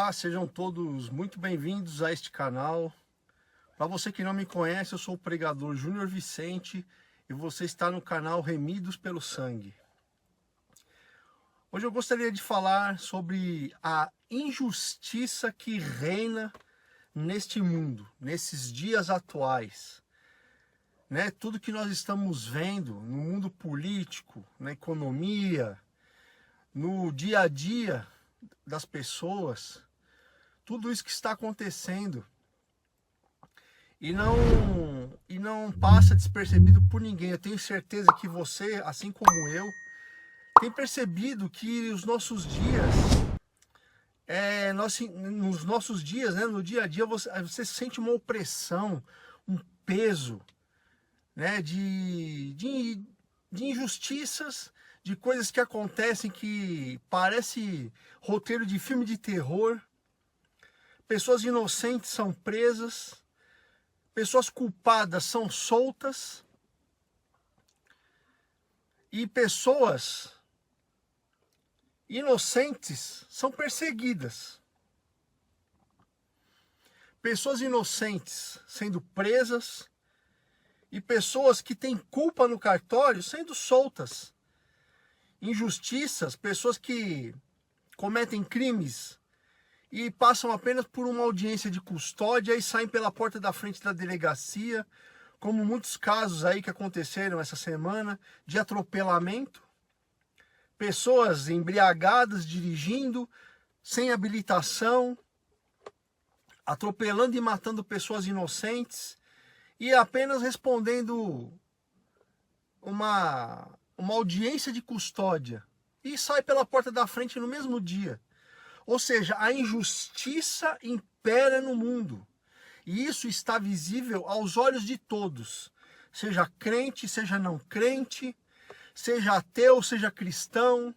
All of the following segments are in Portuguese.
Olá, sejam todos muito bem-vindos a este canal. Para você que não me conhece, eu sou o pregador Júnior Vicente e você está no canal Remidos pelo Sangue. Hoje eu gostaria de falar sobre a injustiça que reina neste mundo, nesses dias atuais. Tudo que nós estamos vendo no mundo político, na economia, no dia a dia das pessoas, tudo isso que está acontecendo e não passa despercebido por ninguém. Eu tenho certeza que você, assim como eu, tem percebido que os nossos dias, nos nossos dias, no dia a dia, você sente uma opressão, um peso, de injustiças, de coisas que acontecem que parece roteiro de filme de terror. Pessoas inocentes são presas, pessoas culpadas são soltas e pessoas inocentes são perseguidas. Pessoas inocentes sendo presas e pessoas que têm culpa no cartório sendo soltas. Injustiças, pessoas que cometem crimes e passam apenas por uma audiência de custódia e saem pela porta da frente da delegacia, como muitos casos aí que aconteceram essa semana de atropelamento. Pessoas embriagadas dirigindo, sem habilitação, atropelando e matando pessoas inocentes e apenas respondendo uma audiência de custódia e sai pela porta da frente no mesmo dia. Ou seja, a injustiça impera no mundo. E isso está visível aos olhos de todos. Seja crente, seja não crente, seja ateu, seja cristão.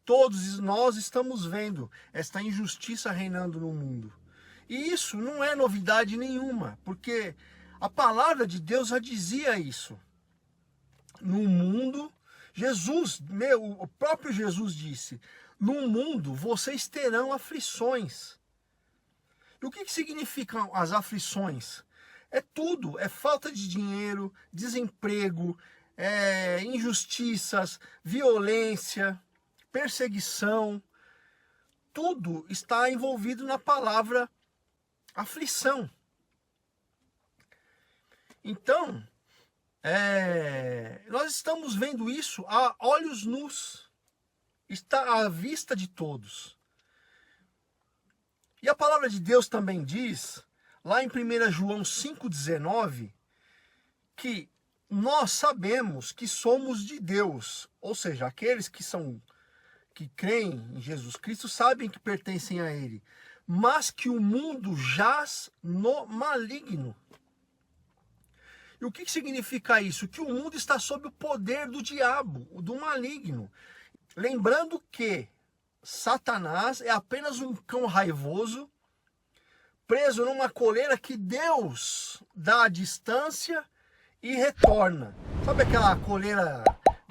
Todos nós estamos vendo esta injustiça reinando no mundo. E isso não é novidade nenhuma, porque a palavra de Deus já dizia isso. No mundo, o próprio Jesus disse: no mundo vocês terão aflições. E o que significam as aflições? É tudo, é falta de dinheiro, desemprego, injustiças, violência, perseguição. Tudo está envolvido na palavra aflição. Então, nós estamos vendo isso a olhos nus, está à vista de todos. E a palavra de Deus também diz, lá em 1 João 5,19, que nós sabemos que somos de Deus, ou seja, aqueles que creem em Jesus Cristo sabem que pertencem a Ele, mas que o mundo jaz no maligno. E o que significa isso? Que o mundo está sob o poder do diabo, do maligno. Lembrando que Satanás é apenas um cão raivoso, preso numa coleira que Deus dá à distância e retorna. Sabe aquela coleira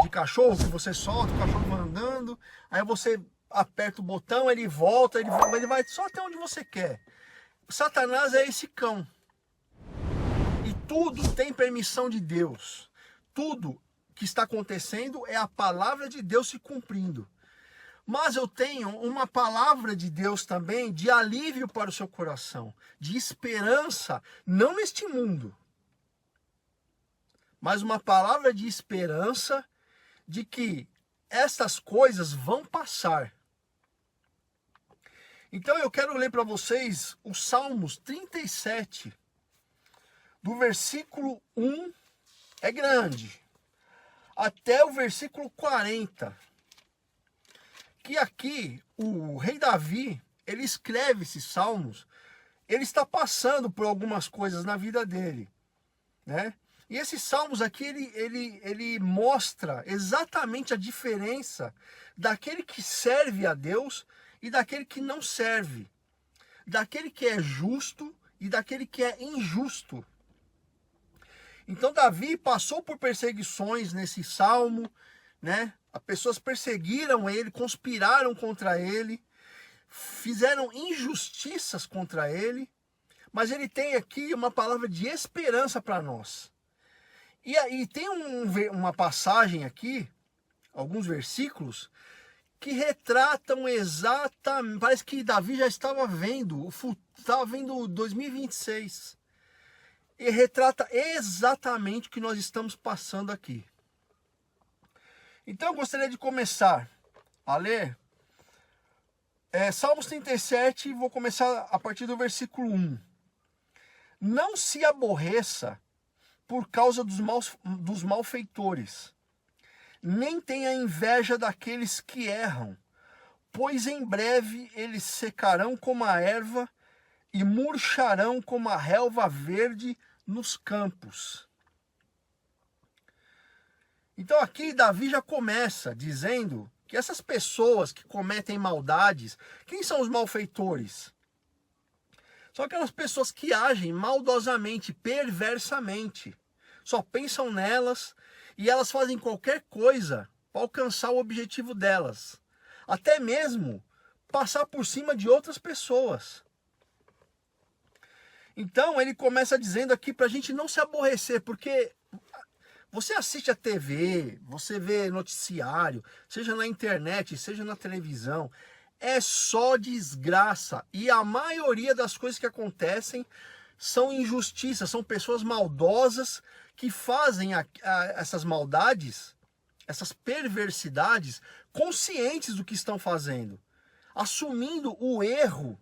de cachorro que você solta, o cachorro vai andando, aí você aperta o botão, ele volta, ele vai só até onde você quer. Satanás é esse cão. E tudo tem permissão de Deus. Tudo que está acontecendo é a palavra de Deus se cumprindo. Mas eu tenho uma palavra de Deus também de alívio para o seu coração, de esperança, não neste mundo, mas uma palavra de esperança de que essas coisas vão passar. Então eu quero ler para vocês o Salmos 37, do versículo 1, é grande, até o versículo 40. Que aqui o rei Davi, ele escreve esses salmos, ele está passando por algumas coisas na vida dele, E esses salmos aqui, ele mostra exatamente a diferença daquele que serve a Deus e daquele que não serve, daquele que é justo e daquele que é injusto. Então Davi passou por perseguições nesse salmo, As pessoas perseguiram ele, conspiraram contra ele, fizeram injustiças contra ele, mas ele tem aqui uma palavra de esperança para nós. E aí tem uma passagem aqui, alguns versículos, que retratam exatamente, parece que Davi já estava vendo 2026. E retrata exatamente o que nós estamos passando aqui. Então eu gostaria de começar a ler Salmos 37, vou começar a partir do versículo 1. Não se aborreça por causa dos malfeitores, nem tenha inveja daqueles que erram, pois em breve eles secarão como a erva e murcharão como a relva verde nos campos. Então aqui Davi já começa dizendo que essas pessoas que cometem maldades, quem são os malfeitores? São aquelas pessoas que agem maldosamente, perversamente. Só pensam nelas e elas fazem qualquer coisa para alcançar o objetivo delas. Até mesmo passar por cima de outras pessoas. Então ele começa dizendo aqui para a gente não se aborrecer, porque você assiste a TV, você vê noticiário, seja na internet, seja na televisão, é só desgraça. E a maioria das coisas que acontecem são injustiças, são pessoas maldosas que fazem essas maldades, essas perversidades, conscientes do que estão fazendo, assumindo o erro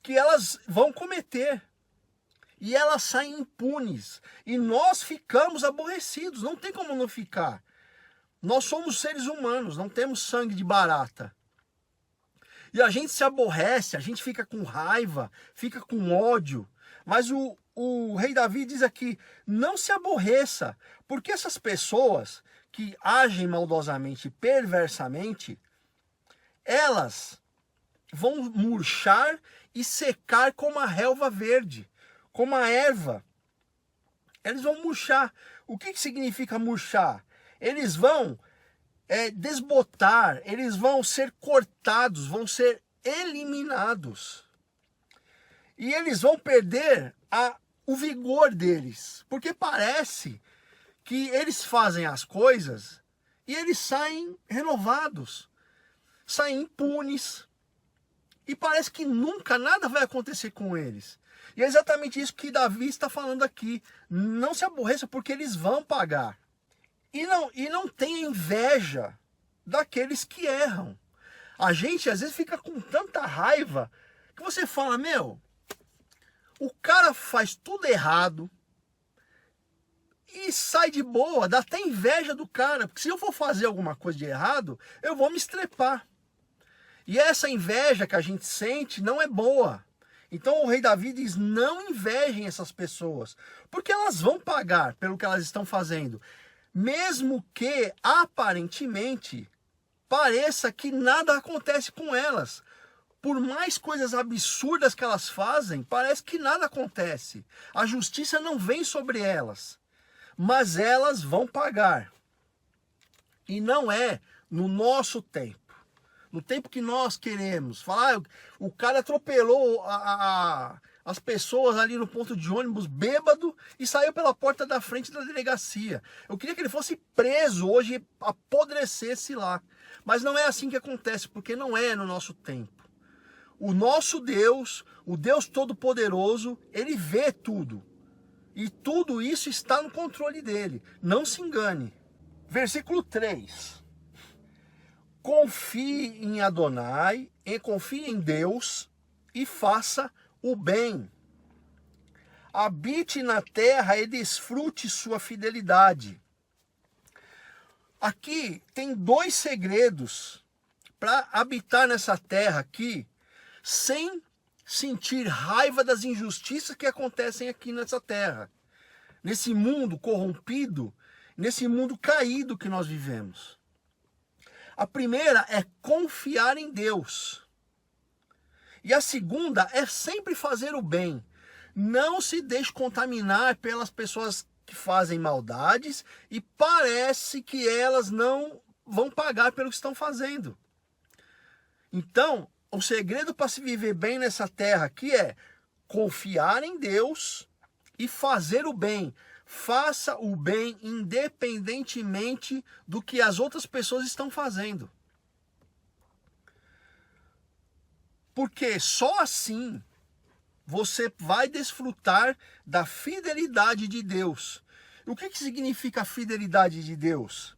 que elas vão cometer. E elas saem impunes. E nós ficamos aborrecidos. Não tem como não ficar. Nós somos seres humanos, não temos sangue de barata. E a gente se aborrece, a gente fica com raiva, fica com ódio. Mas o rei Davi diz aqui, não se aborreça, porque essas pessoas que agem maldosamente, perversamente, elas vão murchar e secar como a relva verde, como a erva. Eles vão murchar. O que significa murchar? Eles vão desbotar, eles vão ser cortados, vão ser eliminados. E eles vão perder o vigor deles, porque parece que eles fazem as coisas e eles saem renovados, saem impunes, e parece que nunca nada vai acontecer com eles. E é exatamente isso que Davi está falando aqui. Não se aborreça, porque eles vão pagar. E não tenha inveja daqueles que erram. A gente às vezes fica com tanta raiva que você fala, meu, o cara faz tudo errado e sai de boa, dá até inveja do cara, porque se eu for fazer alguma coisa de errado, eu vou me estrepar. E essa inveja que a gente sente não é boa. Então o rei Davi diz, não invejem essas pessoas, porque elas vão pagar pelo que elas estão fazendo. Mesmo que, aparentemente, pareça que nada acontece com elas. Por mais coisas absurdas que elas fazem, parece que nada acontece. A justiça não vem sobre elas, mas elas vão pagar. E não é no nosso tempo. No tempo que nós queremos. Falar, o cara atropelou as pessoas ali no ponto de ônibus bêbado e saiu pela porta da frente da delegacia. Eu queria que ele fosse preso hoje e apodrecesse lá. Mas não é assim que acontece, porque não é no nosso tempo. O nosso Deus, o Deus Todo-Poderoso, ele vê tudo. E tudo isso está no controle dele. Não se engane. Versículo 3. Confie em Adonai, confie em Deus e faça o bem. Habite na terra e desfrute sua fidelidade. Aqui tem 2 segredos para habitar nessa terra aqui, sem sentir raiva das injustiças que acontecem aqui nessa terra. Nesse mundo corrompido, nesse mundo caído que nós vivemos. A primeira é confiar em Deus. E a segunda é sempre fazer o bem. Não se deixe contaminar pelas pessoas que fazem maldades e parece que elas não vão pagar pelo que estão fazendo. Então, o segredo para se viver bem nessa terra aqui é confiar em Deus e fazer o bem. Faça o bem independentemente do que as outras pessoas estão fazendo. Porque só assim você vai desfrutar da fidelidade de Deus. O que significa a fidelidade de Deus?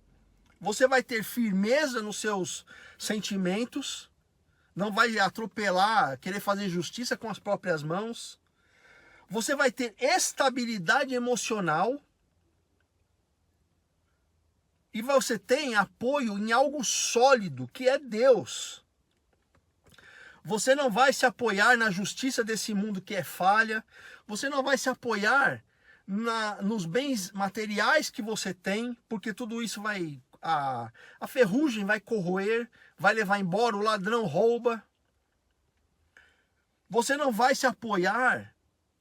Você vai ter firmeza nos seus sentimentos, não vai atropelar, querer fazer justiça com as próprias mãos. Você vai ter estabilidade emocional. E você tem apoio em algo sólido, que é Deus. Você não vai se apoiar na justiça desse mundo que é falha. Você não vai se apoiar nos bens materiais que você tem, porque tudo isso vai... A ferrugem vai corroer, vai levar embora, o ladrão rouba. Você não vai se apoiar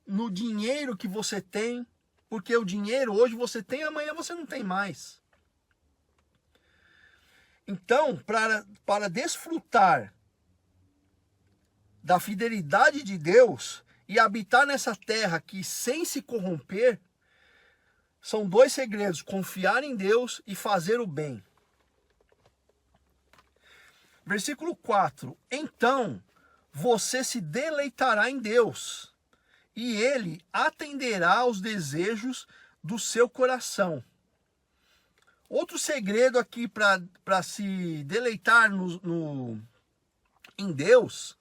no dinheiro que você tem, porque o dinheiro hoje você tem, amanhã você não tem mais. Então, para desfrutar da fidelidade de Deus e habitar nessa terra aqui sem se corromper, são dois segredos: confiar em Deus e fazer o bem. Versículo 4. Então você se deleitará em Deus, e Ele atenderá aos desejos do seu coração. Outro segredo aqui para se deleitar em Deus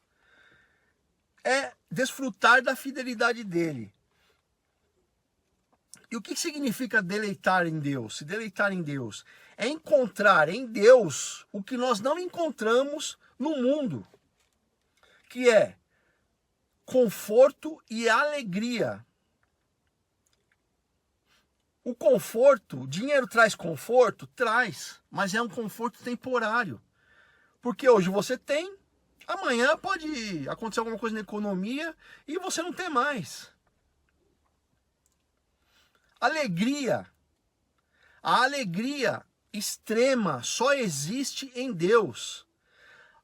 é desfrutar da fidelidade dele. E o que significa deleitar em Deus? Se deleitar em Deus é encontrar em Deus o que nós não encontramos no mundo, que é conforto e alegria. O conforto, o dinheiro traz conforto? Traz, mas é um conforto temporário. Porque hoje você tem, amanhã pode acontecer alguma coisa na economia e você não tem mais. Alegria. A alegria extrema só existe em Deus.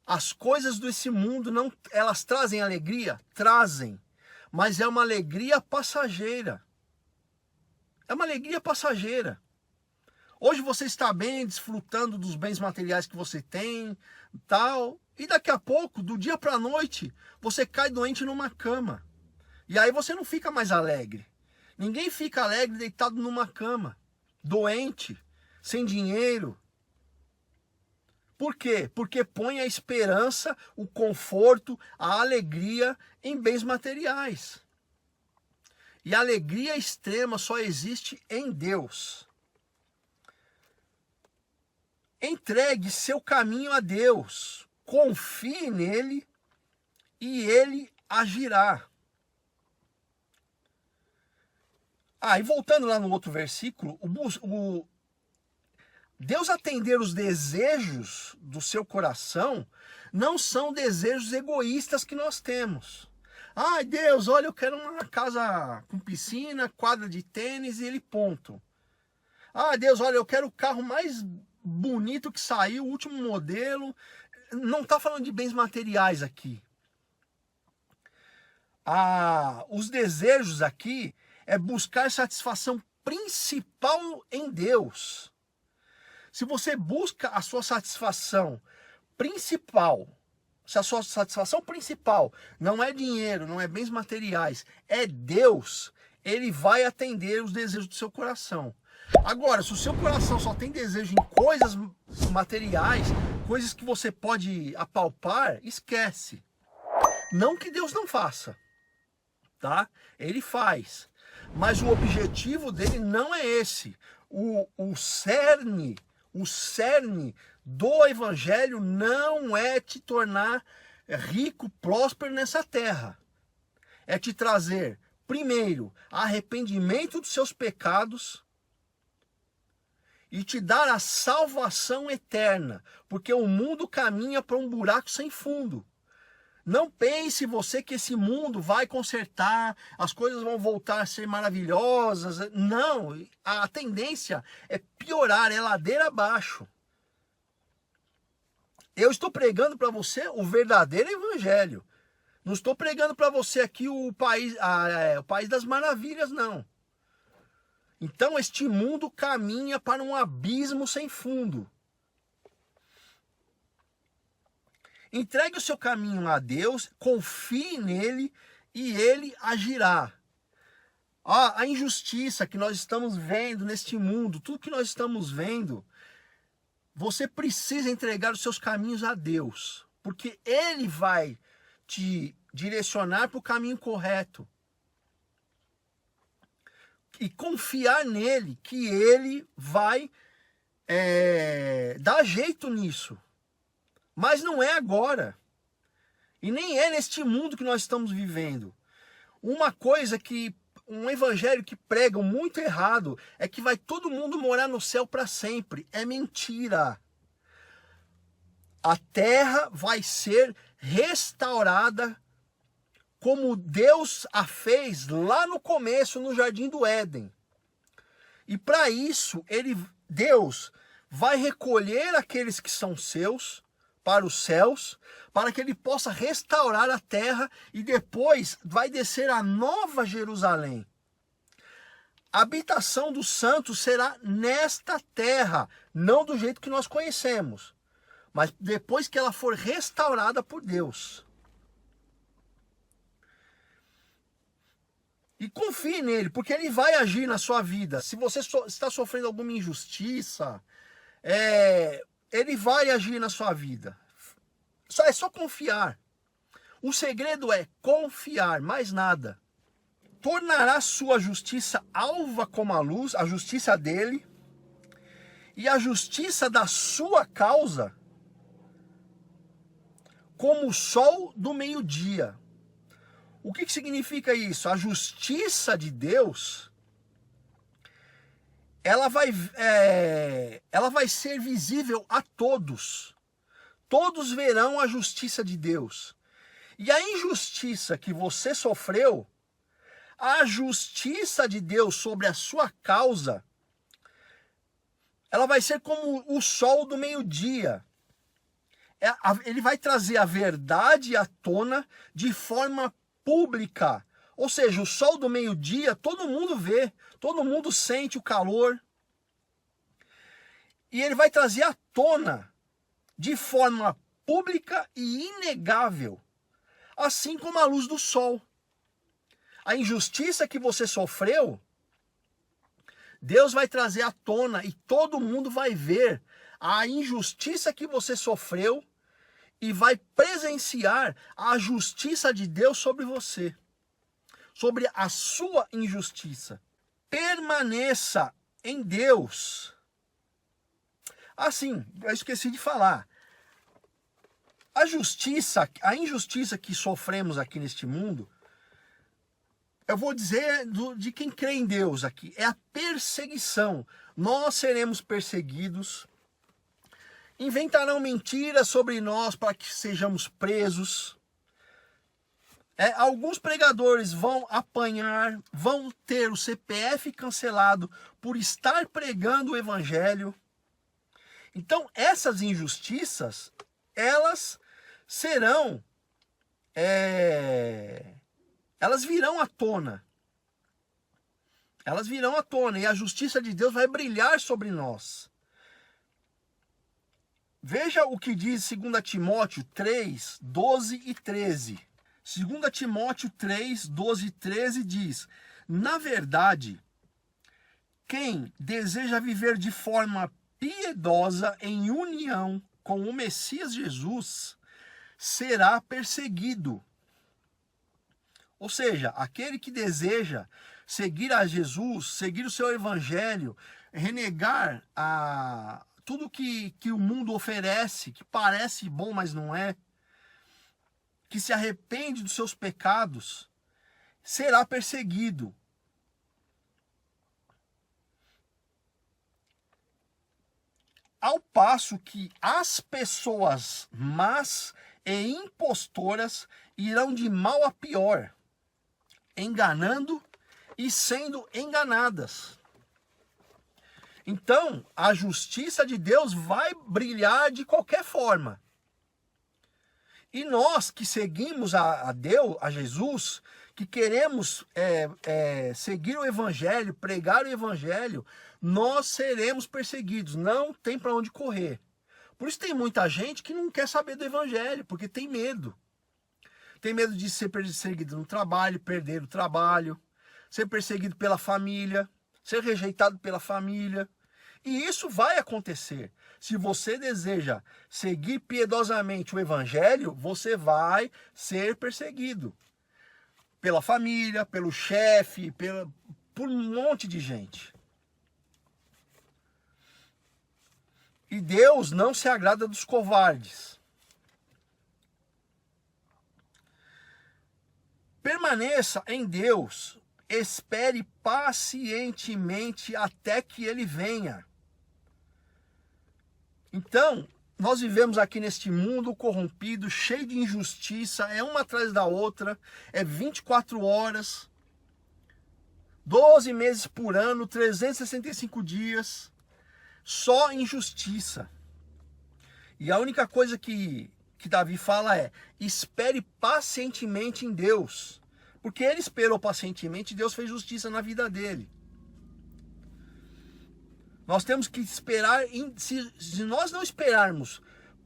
As coisas desse mundo, não, elas trazem alegria? Trazem. Mas é uma alegria passageira. É uma alegria passageira. Hoje você está bem, desfrutando dos bens materiais que você tem, tal. E daqui a pouco, do dia para a noite, você cai doente numa cama. E aí você não fica mais alegre. Ninguém fica alegre deitado numa cama, doente, sem dinheiro. Por quê? Porque põe a esperança, o conforto, a alegria em bens materiais. E a alegria extrema só existe em Deus. Entregue seu caminho a Deus, confie nele e ele agirá. E voltando lá no outro versículo, Deus atender os desejos do seu coração não são desejos egoístas que nós temos. Ai, Deus, olha, eu quero uma casa com piscina, quadra de tênis e ele ponto. Ah, Deus, olha, eu quero o carro mais bonito que saiu, o último modelo. Não está falando de bens materiais aqui. Os desejos aqui é buscar satisfação principal em Deus. Se você busca a sua satisfação principal, se a sua satisfação principal não é dinheiro, não é bens materiais, é Deus, ele vai atender os desejos do seu coração. Agora, se o seu coração só tem desejo em coisas materiais, coisas que você pode apalpar, esquece. Não que Deus não faça, tá? Ele faz. Mas o objetivo dele não é esse. O cerne do evangelho não é te tornar rico, próspero nessa terra. É te trazer, primeiro, arrependimento dos seus pecados e te dar a salvação eterna, porque o mundo caminha para um buraco sem fundo. Não pense você que esse mundo vai consertar, as coisas vão voltar a ser maravilhosas. Não, a tendência é piorar, é ladeira abaixo. Eu estou pregando para você o verdadeiro evangelho. Não estou pregando para você aqui o país das maravilhas, não. Então este mundo caminha para um abismo sem fundo. Entregue o seu caminho a Deus, confie nele e ele agirá. A injustiça que nós estamos vendo neste mundo, tudo que nós estamos vendo, você precisa entregar os seus caminhos a Deus, porque ele vai te direcionar para o caminho correto. E confiar nele, que ele vai dar jeito nisso. Mas não é agora. E nem é neste mundo que nós estamos vivendo. Uma coisa que, um evangelho que pregam muito errado, é que vai todo mundo morar no céu para sempre. É mentira. A terra vai ser restaurada como Deus a fez lá no começo, no Jardim do Éden. E para isso, Deus vai recolher aqueles que são seus para os céus, para que ele possa restaurar a terra e depois vai descer a nova Jerusalém. A habitação dos santos será nesta terra, não do jeito que nós conhecemos, mas depois que ela for restaurada por Deus. E confie nele, porque ele vai agir na sua vida. Se você está sofrendo alguma injustiça, ele vai agir na sua vida. É só confiar. O segredo é confiar, mais nada. Tornará sua justiça alva como a luz, a justiça dele, e a justiça da sua causa como o sol do meio-dia. O que significa isso? A justiça de Deus, ela vai ser visível a todos. Todos verão a justiça de Deus. E a injustiça que você sofreu, a justiça de Deus sobre a sua causa, ela vai ser como o sol do meio-dia. Ele vai trazer a verdade à tona de forma pública. Ou seja, o sol do meio-dia, todo mundo vê, todo mundo sente o calor. E ele vai trazer à tona de forma pública e inegável, assim como a luz do sol. A injustiça que você sofreu, Deus vai trazer à tona e todo mundo vai ver a injustiça que você sofreu e vai presenciar a justiça de Deus sobre você, sobre a sua injustiça. Permaneça em Deus. Assim, eu esqueci de falar. A injustiça que sofremos aqui neste mundo, eu vou dizer de quem crê em Deus aqui, é a perseguição. Nós seremos perseguidos. Inventarão mentiras sobre nós para que sejamos presos. Alguns pregadores vão apanhar, vão ter o CPF cancelado por estar pregando o evangelho. Então, essas injustiças, elas serão, elas virão à tona. Elas virão à tona e a justiça de Deus vai brilhar sobre nós. Veja o que diz 2 Timóteo 3, 12 e 13. 2 Timóteo 3, 12 e 13 diz: na verdade, quem deseja viver de forma piedosa em união com o Messias Jesus será perseguido. Ou seja, aquele que deseja seguir a Jesus, seguir o seu evangelho, renegar tudo que o mundo oferece, que parece bom, mas não é, que se arrepende dos seus pecados, será perseguido. Ao passo que as pessoas más e impostoras irão de mal a pior, enganando e sendo enganadas. Então, a justiça de Deus vai brilhar de qualquer forma. E nós que seguimos a Deus, a Jesus, que queremos seguir o Evangelho, pregar o Evangelho, nós seremos perseguidos. Não tem para onde correr. Por isso tem muita gente que não quer saber do Evangelho, porque tem medo. Tem medo de ser perseguido no trabalho, perder o trabalho, ser perseguido pela família, ser rejeitado pela família. E isso vai acontecer. Se você deseja seguir piedosamente o Evangelho, você vai ser perseguido. Pela família, pelo chefe, por um monte de gente. E Deus não se agrada dos covardes. Permaneça em Deus, espere pacientemente até que Ele venha. Então, nós vivemos aqui neste mundo corrompido, cheio de injustiça, é uma atrás da outra, é 24 horas, 12 meses por ano, 365 dias, só injustiça. E a única coisa que Davi fala é: espere pacientemente em Deus. Porque ele esperou pacientemente e Deus fez justiça na vida dele. Nós temos que esperar, se nós não esperarmos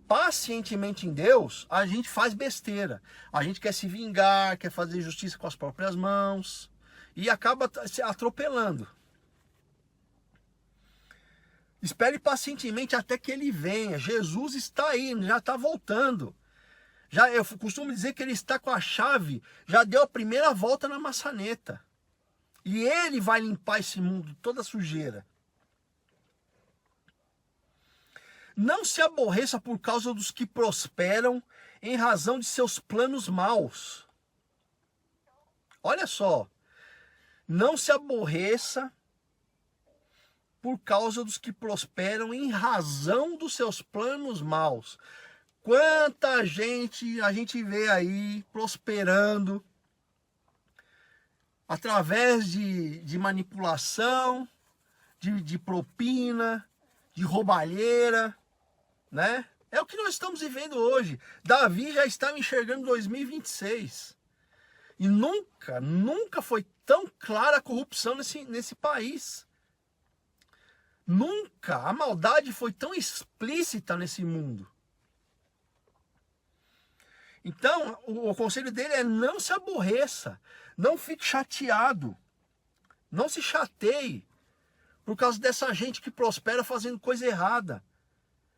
pacientemente em Deus, a gente faz besteira. A gente quer se vingar, quer fazer justiça com as próprias mãos e acaba se atropelando. Espere pacientemente até que ele venha. Jesus está aí, já está voltando. Eu costumo dizer que ele está com a chave, já deu a primeira volta na maçaneta. E ele vai limpar esse mundo, toda a sujeira. Não se aborreça por causa dos que prosperam em razão de seus planos maus. Olha só. Não se aborreça por causa dos que prosperam em razão dos seus planos maus. Quanta gente a gente vê aí prosperando através de manipulação, de propina, de roubalheira, né? É o que nós estamos vivendo hoje. Davi já estava enxergando 2026. E nunca foi tão clara a corrupção nesse país. Nunca a maldade foi tão explícita nesse mundo. Então, o conselho dele é: não se aborreça, não fique chateado, não se chateie por causa dessa gente que prospera fazendo coisa errada,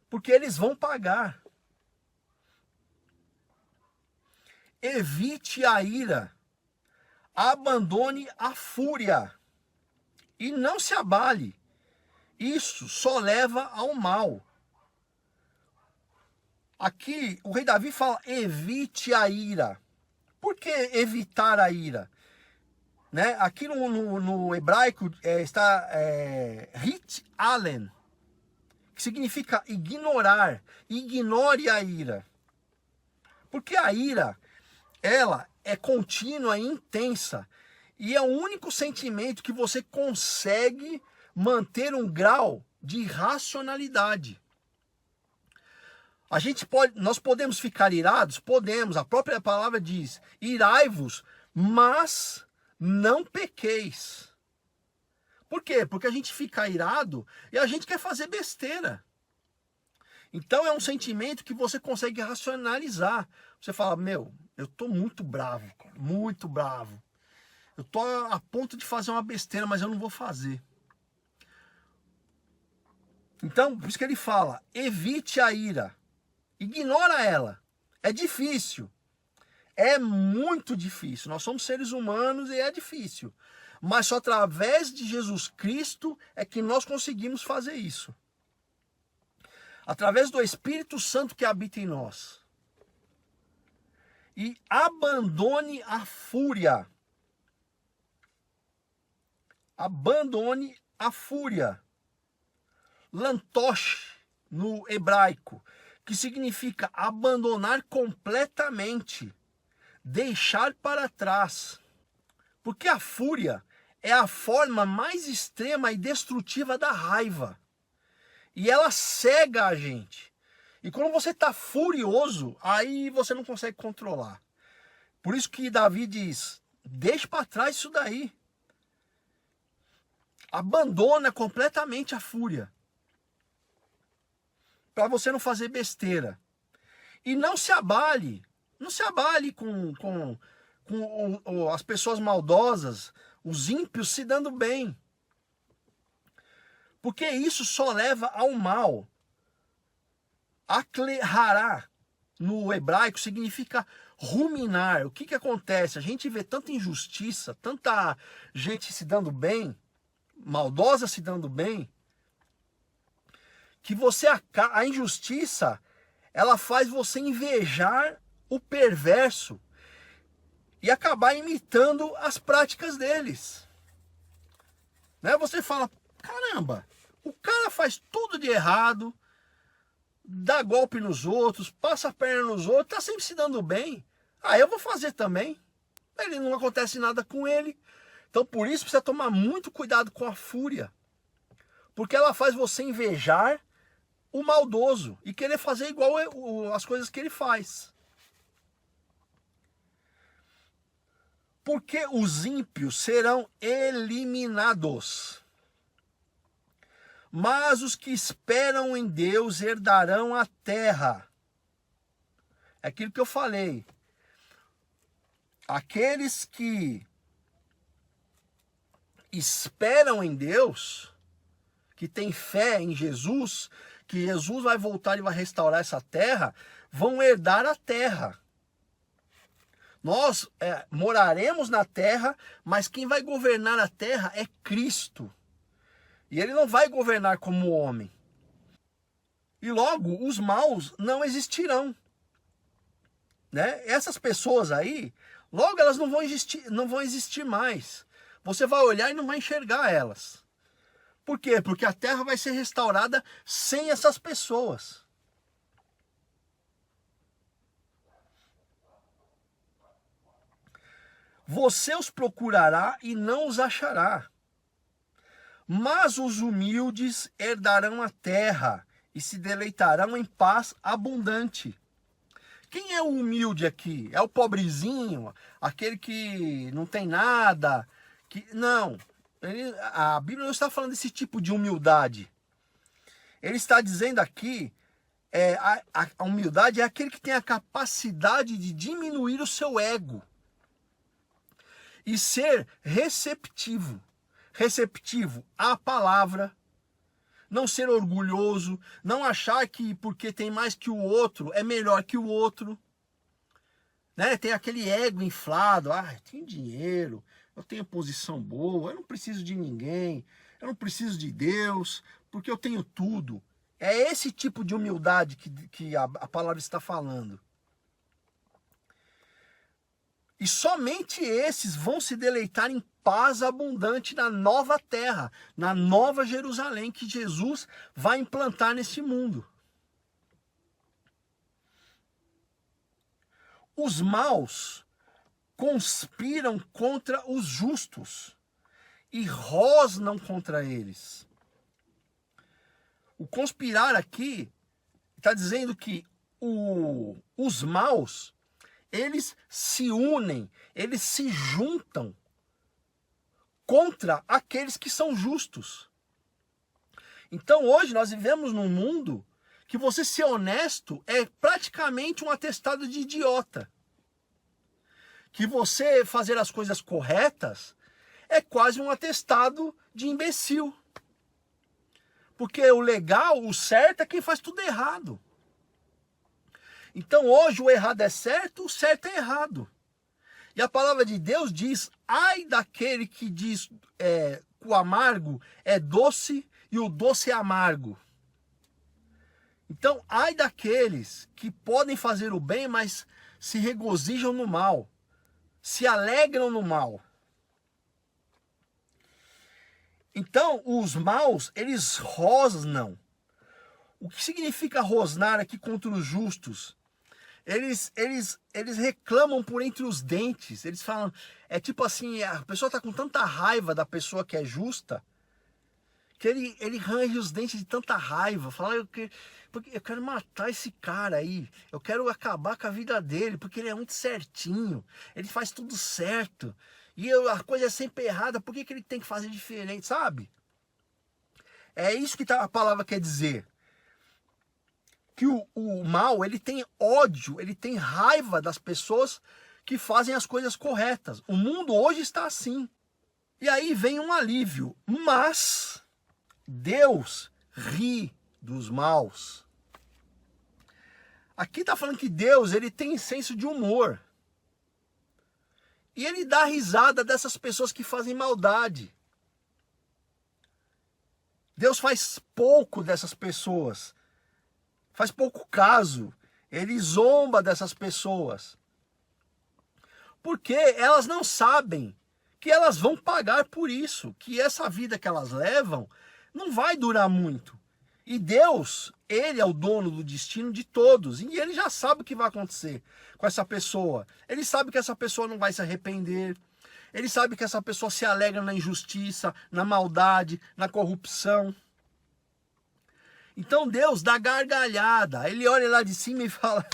porque eles vão pagar. Evite a ira, abandone a fúria e não se abale. Isso só leva ao mal. Aqui o rei Davi fala: evite a ira. Por que evitar a ira? Né? Aqui no hebraico está hit alen, que significa ignorar. Ignore a ira. Porque a ira, ela é contínua e intensa. E é o único sentimento que você consegue manter um grau de racionalidade. Nós podemos ficar irados? Podemos. A própria palavra diz: irai-vos, mas não pequeis. Por quê? Porque a gente fica irado e a gente quer fazer besteira. Então é um sentimento que você consegue racionalizar. Você fala: meu, eu tô muito bravo, cara, muito bravo. Eu tô a ponto de fazer uma besteira, mas eu não vou fazer. Então, por isso que ele fala: evite a ira. Ignora ela. É difícil. É muito difícil. Nós somos seres humanos e é difícil. Mas só através de Jesus Cristo é que nós conseguimos fazer isso. Através do Espírito Santo que habita em nós. E abandone a fúria. Abandone a fúria. Lantosh, no hebraico, que significa abandonar completamente, deixar para trás. Porque a fúria é a forma mais extrema e destrutiva da raiva. E ela cega a gente. E quando você está furioso, aí você não consegue controlar. Por isso que Davi diz, deixa para trás isso daí. Abandona completamente a fúria. Para você não fazer besteira. E não se abale. Não se abale com as pessoas maldosas, os ímpios se dando bem. Porque isso só leva ao mal. Aklehará, no hebraico, significa ruminar. O que acontece? A gente vê tanta injustiça, tanta gente se dando bem, maldosa se dando bem, que a injustiça, ela faz você invejar o perverso e acabar imitando as práticas deles. Né? Você fala, caramba, o cara faz tudo de errado, dá golpe nos outros, passa a perna nos outros, tá sempre se dando bem. Ah, eu vou fazer também. Ele não acontece nada com ele. Então por isso precisa tomar muito cuidado com a fúria. Porque ela faz você invejar o maldoso e querer fazer igual as coisas que ele faz. Porque os ímpios serão eliminados. Mas os que esperam em Deus herdarão a terra. É aquilo que eu falei. Aqueles que esperam em Deus, que têm fé em Jesus, que Jesus vai voltar e vai restaurar essa terra, vão herdar a terra. Nós moraremos na terra, mas quem vai governar a terra é Cristo. E ele não vai governar como homem. E logo, os maus não existirão. Né? Essas pessoas aí, logo elas não vão existir mais. Você vai olhar e não vai enxergar elas. Por quê? Porque a terra vai ser restaurada sem essas pessoas. Você os procurará e não os achará. Mas os humildes herdarão a terra e se deleitarão em paz abundante. Quem é o humilde aqui? É o pobrezinho? Aquele que não tem nada? Não. A Bíblia não está falando desse tipo de humildade. Ele está dizendo aqui, a humildade é aquele que tem a capacidade de diminuir o seu ego. E ser receptivo. Receptivo à palavra. Não ser orgulhoso, não achar que porque tem mais que o outro, é melhor que o outro. Né? Tem aquele ego inflado, eu tenho dinheiro, eu tenho posição boa, eu não preciso de ninguém, eu não preciso de Deus, porque eu tenho tudo. É esse tipo de humildade que a palavra está falando. E somente esses vão se deleitar em paz abundante na nova terra, na nova Jerusalém que Jesus vai implantar nesse mundo. Os maus conspiram contra os justos e rosnam contra eles. O conspirar aqui está dizendo que os maus, eles se unem, eles se juntam contra aqueles que são justos. Então hoje nós vivemos num mundo que você ser honesto é praticamente um atestado de idiota. Que você fazer as coisas corretas é quase um atestado de imbecil. Porque o legal, o certo é quem faz tudo errado. Então hoje o errado é certo, o certo é errado. E a palavra de Deus diz, ai daquele que diz que o amargo é doce e o doce é amargo. Então, ai daqueles que podem fazer o bem, mas se regozijam no mal, se alegram no mal. Então, os maus, eles rosnam. O que significa rosnar aqui contra os justos? Eles reclamam por entre os dentes. Eles falam, é tipo assim, a pessoa está com tanta raiva da pessoa que é justa, que ele range os dentes de tanta raiva, fala, porque eu quero matar esse cara aí, eu quero acabar com a vida dele, porque ele é muito certinho, ele faz tudo certo, e a coisa é sempre errada, por que ele tem que fazer diferente, sabe? É isso que a palavra quer dizer. Que o mal, ele tem ódio, ele tem raiva das pessoas que fazem as coisas corretas. O mundo hoje está assim. E aí vem um alívio, mas Deus ri dos maus. Aqui está falando que Deus, ele tem senso de humor. E ele dá risada dessas pessoas que fazem maldade. Deus faz pouco dessas pessoas. Faz pouco caso. Ele zomba dessas pessoas. Porque elas não sabem que elas vão pagar por isso. Que essa vida que elas levam não vai durar muito. E Deus, ele é o dono do destino de todos. E ele já sabe o que vai acontecer com essa pessoa. Ele sabe que essa pessoa não vai se arrepender. Ele sabe que essa pessoa se alegra na injustiça, na maldade, na corrupção. Então Deus dá gargalhada. Ele olha lá de cima e fala...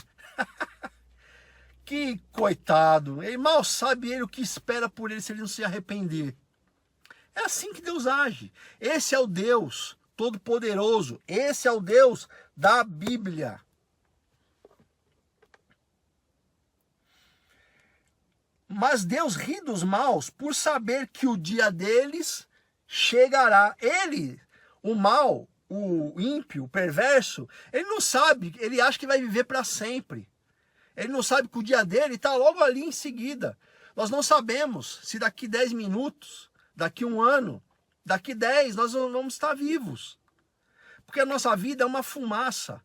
que coitado. Ele mal sabe ele o que espera por ele se ele não se arrepender. É assim que Deus age. Esse é o Deus Todo-Poderoso. Esse é o Deus da Bíblia. Mas Deus ri dos maus por saber que o dia deles chegará. Ele, o mal, o ímpio, o perverso, ele não sabe, ele acha que vai viver para sempre. Ele não sabe que o dia dele está logo ali em seguida. Nós não sabemos se daqui 10 minutos, daqui 1 ano, daqui 10, nós não vamos estar vivos. Porque a nossa vida é uma fumaça.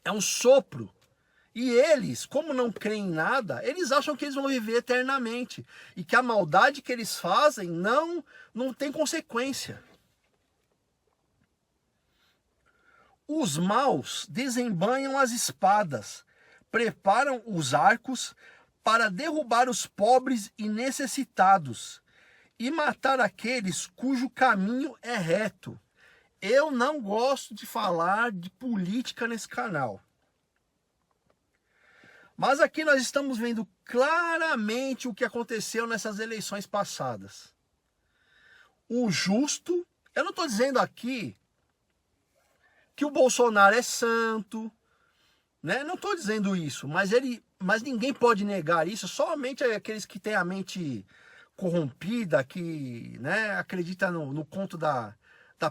É um sopro. E eles, como não creem em nada, eles acham que eles vão viver eternamente. E que a maldade que eles fazem não tem consequência. Os maus desembanham as espadas, preparam os arcos para derrubar os pobres e necessitados e matar aqueles cujo caminho é reto. Eu não gosto de falar de política nesse canal. Mas aqui nós estamos vendo claramente o que aconteceu nessas eleições passadas. O justo, eu não estou dizendo aqui que o Bolsonaro é santo, né? Não estou dizendo isso, mas ninguém pode negar isso, somente aqueles que têm a mente corrompida, que, né, acredita no conto da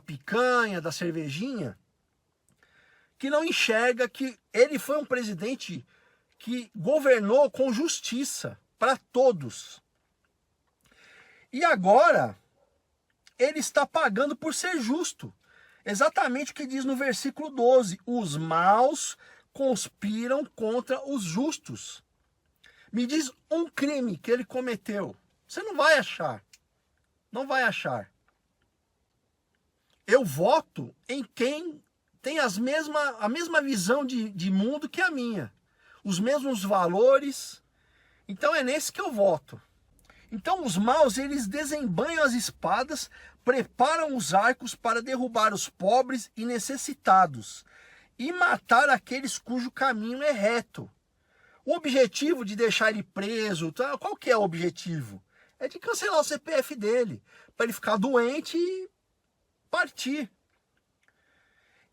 picanha, da cervejinha, que não enxerga que ele foi um presidente que governou com justiça para todos. E agora ele está pagando por ser justo. Exatamente o que diz no versículo 12. Os maus conspiram contra os justos. Me diz um crime que ele cometeu. Você não vai achar. Não vai achar. Eu voto em quem tem a mesma visão de mundo que a minha. Os mesmos valores. Então é nesse que eu voto. Então os maus, eles desembanham as espadas, preparam os arcos para derrubar os pobres e necessitados e matar aqueles cujo caminho é reto. O objetivo de deixar ele preso, qual que é o objetivo? É de cancelar o CPF dele, para ele ficar doente e partir.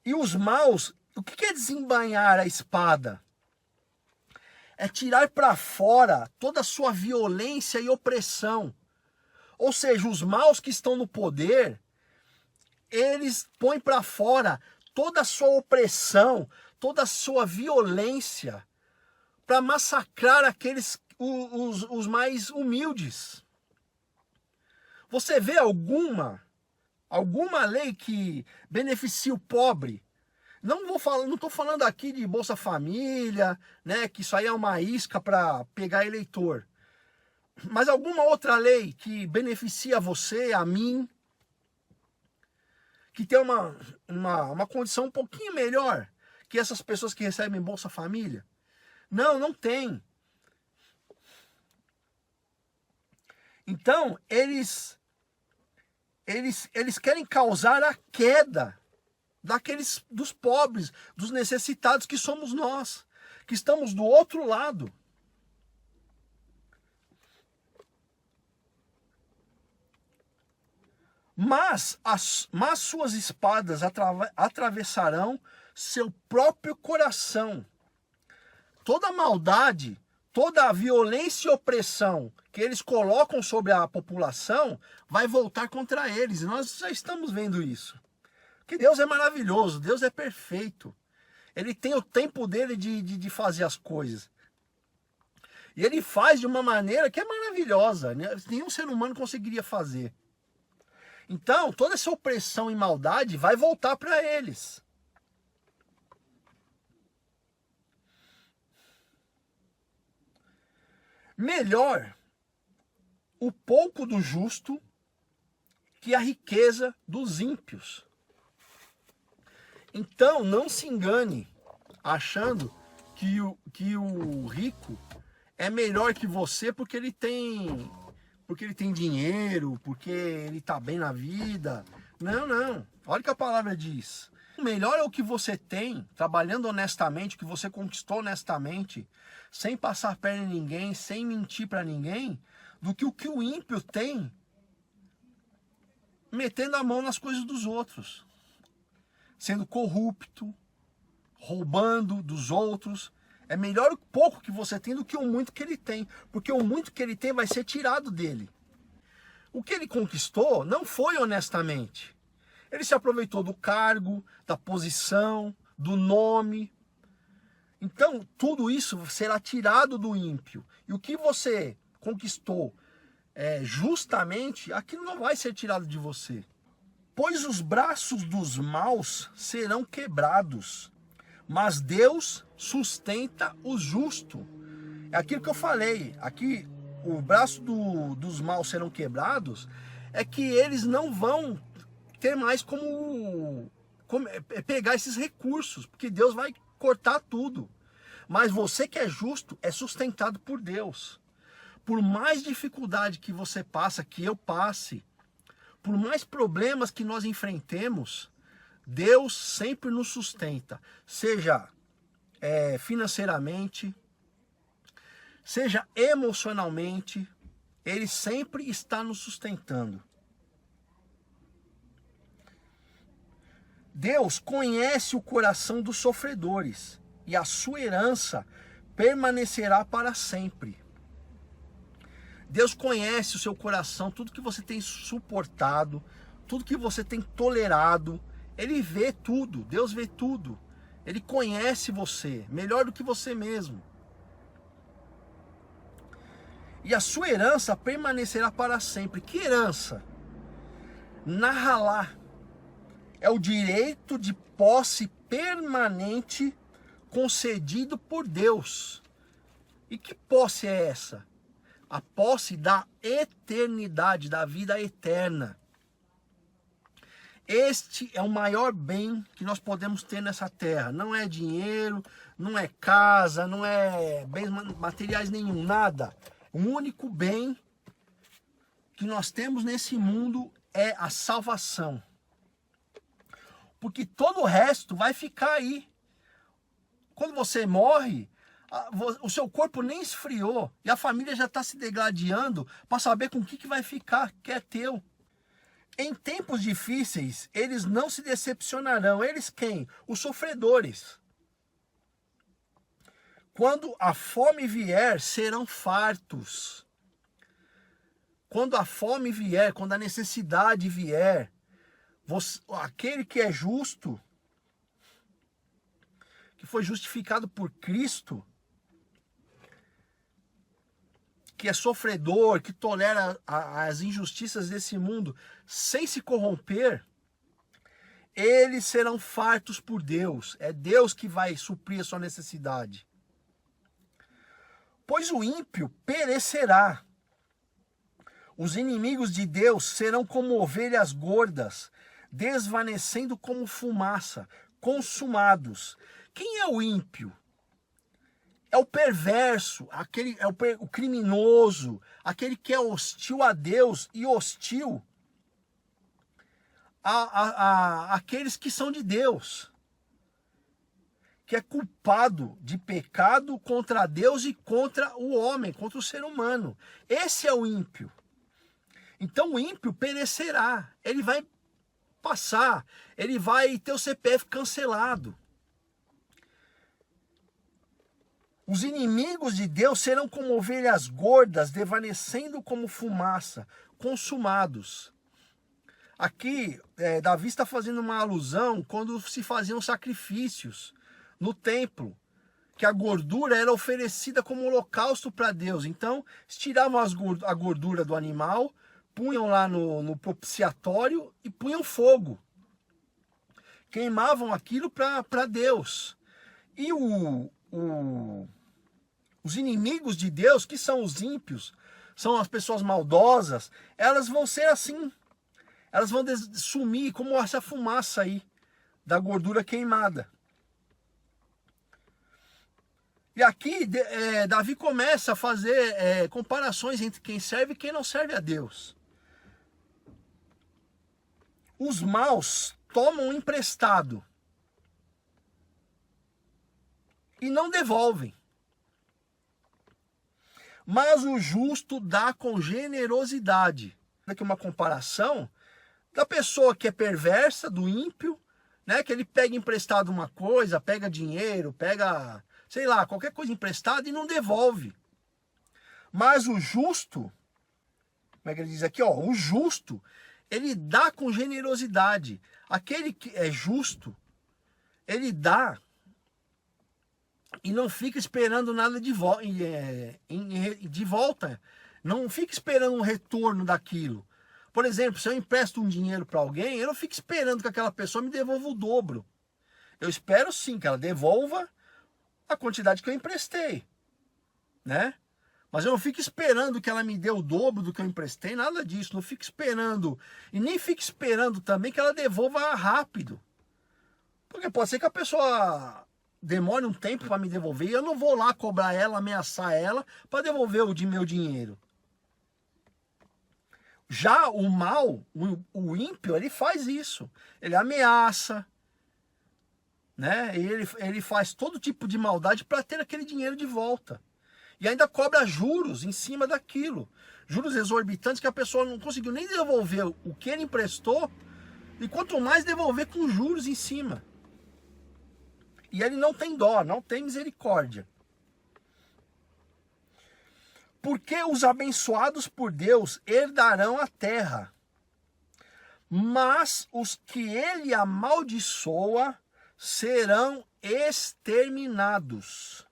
E os maus, o que é desembainhar a espada? É tirar para fora toda a sua violência e opressão. Ou seja, os maus que estão no poder, eles põem para fora toda a sua opressão, toda a sua violência, para massacrar os mais humildes. Você vê alguma lei que beneficie o pobre? Não estou falando aqui de Bolsa Família, né, que isso aí é uma isca para pegar eleitor. Mas alguma outra lei que beneficia você, a mim, que tem uma condição um pouquinho melhor que essas pessoas que recebem Bolsa Família? Não tem. Então, eles eles querem causar a queda dos pobres, dos necessitados que somos nós, que estamos do outro lado. Mas suas espadas atravessarão seu próprio coração. Toda a maldade, toda a violência e opressão que eles colocam sobre a população vai voltar contra eles. E nós já estamos vendo isso. Porque Deus é maravilhoso, Deus é perfeito. Ele tem o tempo dele de fazer as coisas. E ele faz de uma maneira que é maravilhosa. Nenhum ser humano conseguiria fazer. Então, toda essa opressão e maldade vai voltar para eles. Melhor o pouco do justo que a riqueza dos ímpios. Então, não se engane achando que o rico é melhor que você porque ele tem dinheiro, porque ele está bem na vida. Não, não. Olha o que a palavra diz. O melhor é o que você tem, trabalhando honestamente, o que você conquistou honestamente, sem passar perna em ninguém, sem mentir para ninguém, do que o ímpio tem, metendo a mão nas coisas dos outros, sendo corrupto, roubando dos outros. É melhor o pouco que você tem do que o muito que ele tem, porque o muito que ele tem vai ser tirado dele. O que ele conquistou não foi honestamente. Ele se aproveitou do cargo, da posição, do nome. Então, tudo isso será tirado do ímpio. E o que você conquistou justamente, aquilo não vai ser tirado de você. Pois os braços dos maus serão quebrados, mas Deus sustenta o justo. É aquilo que eu falei. Aqui, o braço dos maus serão quebrados, é que eles não vão ter mais como pegar esses recursos, porque Deus vai cortar tudo. Mas você que é justo é sustentado por Deus. Por mais dificuldade que você passa, que eu passe, por mais problemas que nós enfrentemos, Deus sempre nos sustenta, seja financeiramente, seja emocionalmente, Ele sempre está nos sustentando. Deus conhece o coração dos sofredores e a sua herança permanecerá para sempre. Deus conhece o seu coração, tudo que você tem suportado, tudo que você tem tolerado. Ele vê tudo, Deus vê tudo. Ele conhece você, melhor do que você mesmo. E a sua herança permanecerá para sempre. Que herança? Nahalá. É o direito de posse permanente concedido por Deus. E que posse é essa? A posse da eternidade, da vida eterna. Este é o maior bem que nós podemos ter nessa terra. Não é dinheiro, não é casa, não é bens materiais nenhum, nada. O único bem que nós temos nesse mundo é a salvação. Porque todo o resto vai ficar aí. Quando você morre, o seu corpo nem esfriou e a família já está se degladiando para saber com o que vai ficar, que é teu. Em tempos difíceis, eles não se decepcionarão. Eles quem? Os sofredores. Quando a fome vier, serão fartos. Quando a fome vier, quando a necessidade vier, aquele que é justo, que foi justificado por Cristo, que é sofredor, que tolera as injustiças desse mundo sem se corromper, eles serão fartos por Deus. É Deus que vai suprir a sua necessidade. Pois o ímpio perecerá. Os inimigos de Deus serão como ovelhas gordas, desvanecendo como fumaça, consumados. Quem é o ímpio? É o perverso, o criminoso, aquele que é hostil a Deus e hostil aqueles que são de Deus, que é culpado de pecado contra Deus e contra o homem, contra o ser humano. Esse é o ímpio. Então o ímpio perecerá, ele vai passar, ele vai ter o CPF cancelado. Os inimigos de Deus serão como ovelhas gordas, desvanecendo como fumaça, consumados. Aqui, Davi está fazendo uma alusão quando se faziam sacrifícios no templo, que a gordura era oferecida como holocausto para Deus. Então, eles tiravam a gordura do animal, punham lá no propiciatório e punham fogo. Queimavam aquilo para Deus. E os inimigos de Deus, que são os ímpios, são as pessoas maldosas, elas vão ser assim. Elas vão sumir como essa fumaça aí, da gordura queimada. E aqui Davi começa a fazer comparações entre quem serve e quem não serve a Deus. Os maus tomam emprestado e não devolvem. Mas o justo dá com generosidade. Aqui uma comparação da pessoa que é perversa, do ímpio, né? Que ele pega emprestado uma coisa, pega dinheiro, pega, sei lá, qualquer coisa emprestada e não devolve. Mas o justo, como é que ele diz aqui, ó, o justo, ele dá com generosidade. Aquele que é justo, ele dá e não fica esperando nada de volta. Não fica esperando um retorno daquilo. Por exemplo, se eu empresto um dinheiro para alguém, eu não fico esperando que aquela pessoa me devolva o dobro. Eu espero sim que ela devolva a quantidade que eu emprestei, né? Mas eu não fico esperando que ela me dê o dobro do que eu emprestei, nada disso. Não fico esperando. E nem fico esperando também que ela devolva rápido. Porque pode ser que a pessoa demore um tempo para me devolver e eu não vou lá cobrar ela, ameaçar ela para devolver meu dinheiro. Já o mal, o ímpio, ele faz isso. Ele ameaça, né? Ele faz todo tipo de maldade para ter aquele dinheiro de volta. E ainda cobra juros em cima daquilo. Juros exorbitantes que a pessoa não conseguiu nem devolver o que ele emprestou. E quanto mais devolver com juros em cima. E ele não tem dó, não tem misericórdia. Porque os abençoados por Deus herdarão a terra, mas os que ele amaldiçoa serão exterminados.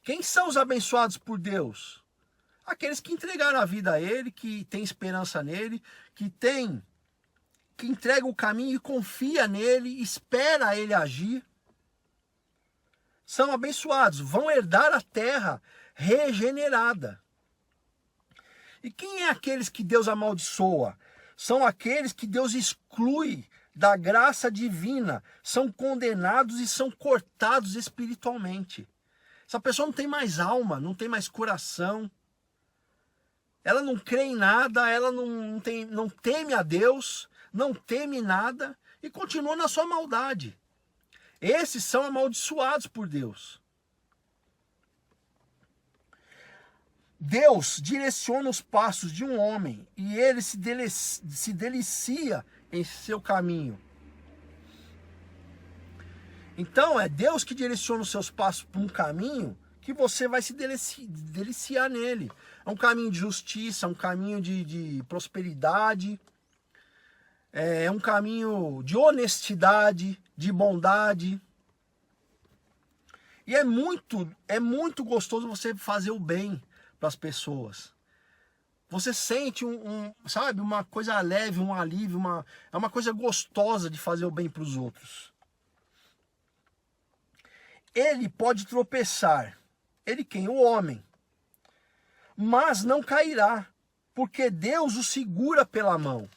Quem são os abençoados por Deus? Aqueles que entregaram a vida a ele, que têm esperança nele, que entrega o caminho e confia nele, espera ele agir. São abençoados, vão herdar a terra regenerada. E quem é aqueles que Deus amaldiçoa? São aqueles que Deus exclui da graça divina, são condenados e são cortados espiritualmente. Essa pessoa não tem mais alma, não tem mais coração, ela não crê em nada, ela não teme a Deus, não teme nada e continua na sua maldade. Esses são amaldiçoados por Deus. Deus direciona os passos de um homem e ele se delicia em seu caminho. Então é Deus que direciona os seus passos para um caminho que você vai se deliciar nele. É um caminho de justiça, um caminho de prosperidade, é um caminho de honestidade, de bondade. E é muito gostoso você fazer o bem para as pessoas. Você sente sabe, uma coisa leve, um alívio, é uma coisa gostosa de fazer o bem para os outros. Ele pode tropeçar, ele quem? O homem, mas não cairá, porque Deus o segura pela mão.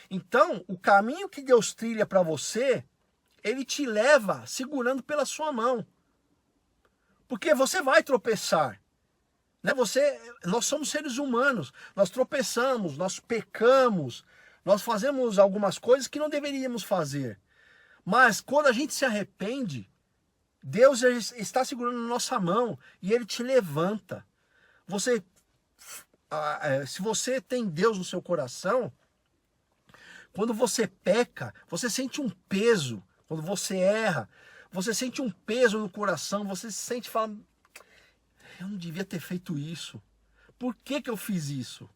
Então, o caminho que Deus trilha para você, ele te leva segurando pela sua mão. Porque você vai tropeçar. Né? Nós somos seres humanos, nós tropeçamos, nós pecamos, Nós fazemos algumas coisas que não deveríamos fazer. Mas quando a gente se arrepende, Deus está segurando na nossa mão e Ele te levanta. Se você tem Deus no seu coração, quando você peca, você sente um peso. Quando você erra, você sente um peso no coração. Você se sente falando, eu não devia ter feito isso. Por que eu fiz isso?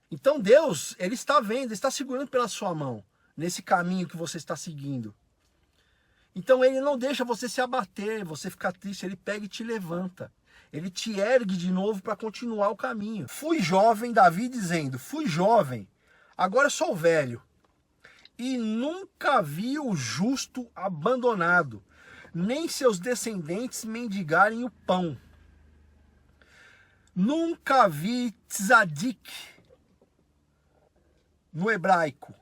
Então Deus, Ele está vendo, Ele está segurando pela sua mão, nesse caminho que você está seguindo. Então Ele não deixa você se abater, você ficar triste, Ele pega e te levanta. Ele te ergue de novo para continuar o caminho. Fui jovem, Davi dizendo, fui jovem, agora sou velho. E nunca vi o justo abandonado, nem seus descendentes mendigarem o pão. Nunca vi tzadik, no hebraico.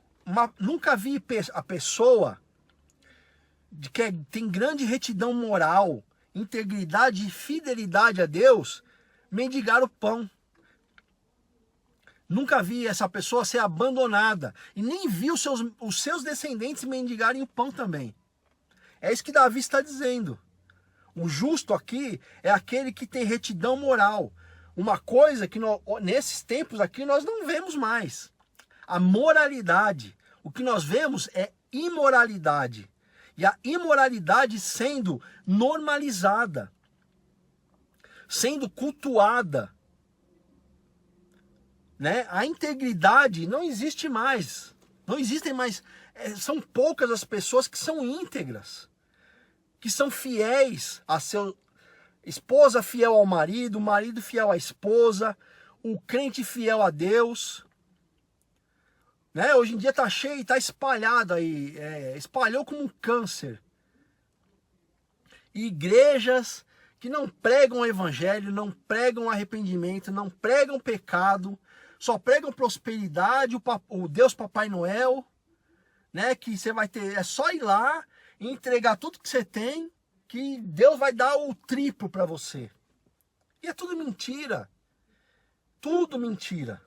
Nunca vi a pessoa que tem grande retidão moral, integridade e fidelidade a Deus, mendigar o pão. Nunca vi essa pessoa ser abandonada. E nem vi os seus descendentes mendigarem o pão também. É isso que Davi está dizendo. O justo aqui é aquele que tem retidão moral. Uma coisa que nesses tempos aqui nós não vemos mais. A moralidade. O que nós vemos é imoralidade. E a imoralidade sendo normalizada. Sendo cultuada. Né? A integridade não existe mais. Não existem mais. São poucas as pessoas que são íntegras. Que são fiéis a seu... Esposa fiel ao marido, marido fiel à esposa, o crente fiel a Deus. Né? Hoje em dia está cheio, está espalhado aí. Espalhou como um câncer. Igrejas que não pregam o evangelho, não pregam arrependimento, não pregam pecado. Só pregam prosperidade, o Deus Papai Noel, né? Que você vai ter, é só ir lá e entregar tudo que você tem, que Deus vai dar o triplo para você. E é tudo mentira. Tudo mentira.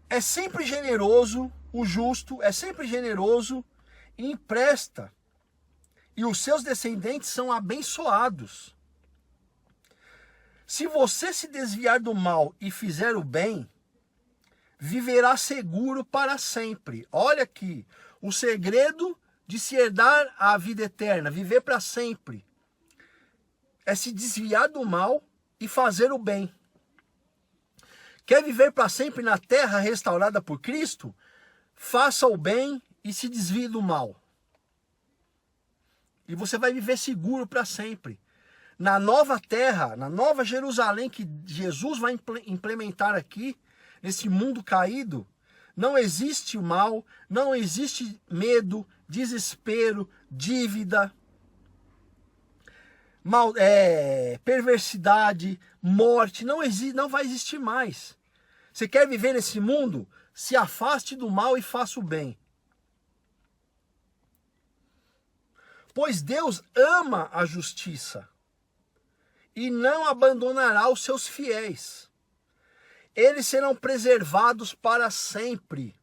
É sempre generoso, o justo é sempre generoso e empresta. E os seus descendentes são abençoados. Se você se desviar do mal e fizer o bem, viverá seguro para sempre. Olha aqui, o segredo de se herdar a vida eterna, viver para sempre, é se desviar do mal e fazer o bem. Quer viver para sempre na terra restaurada por Cristo? Faça o bem e se desvie do mal. E você vai viver seguro para sempre. Na nova terra, na nova Jerusalém que Jesus vai implementar aqui, nesse mundo caído, não existe o mal, não existe medo, desespero, dívida, perversidade, morte, não vai existir mais. Você quer viver nesse mundo? Se afaste do mal e faça o bem. Pois Deus ama a justiça e não abandonará os seus fiéis. Eles serão preservados para sempre.